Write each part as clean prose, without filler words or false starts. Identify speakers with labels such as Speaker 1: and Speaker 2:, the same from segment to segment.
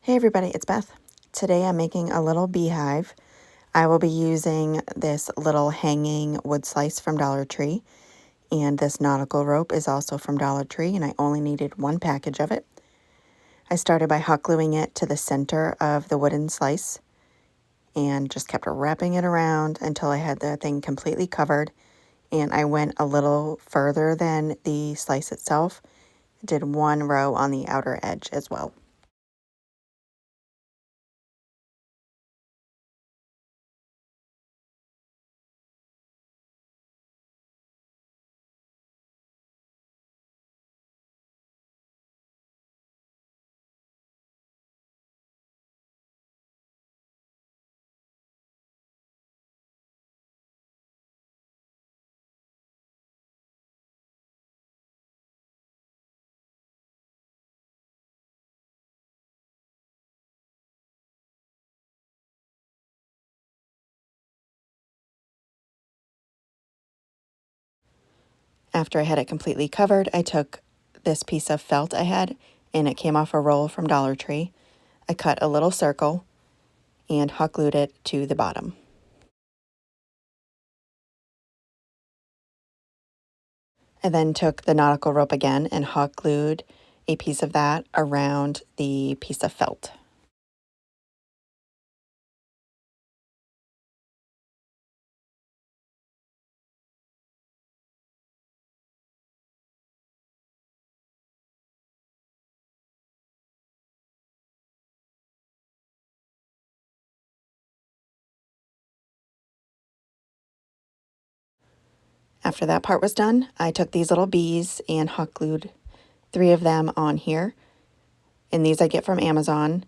Speaker 1: Hey everybody, it's Beth. Today I'm making a little beehive. I will be using this little hanging wood slice from Dollar Tree, and this nautical rope is also from Dollar Tree, and I only needed one package of it. I started by hot gluing it to the center of the wooden slice and just kept wrapping it around until I had the thing completely covered, and I went a little further than the slice itself. Did one row on the outer edge as well. After I had it completely covered, I took this piece of felt I had, and it came off a roll from Dollar Tree. I cut a little circle and hot glued it to the bottom. I then took the nautical rope again and hot glued a piece of that around the piece of felt. After that part was done, I took these little bees and hot glued 3 of them on here. And these I get from Amazon.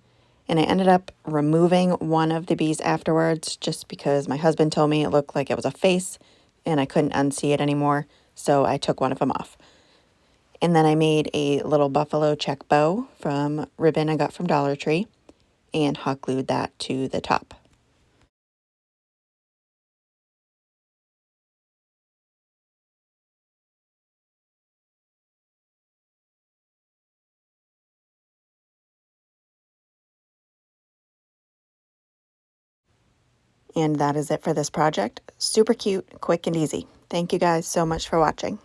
Speaker 1: And I ended up removing one of the bees afterwards just because my husband told me it looked like it was a face and I couldn't unsee it anymore. So I took one of them off. And then I made a little buffalo check bow from ribbon I got from Dollar Tree and hot glued that to the top. And that is it for this project. Super cute, quick and easy. Thank you guys so much for watching.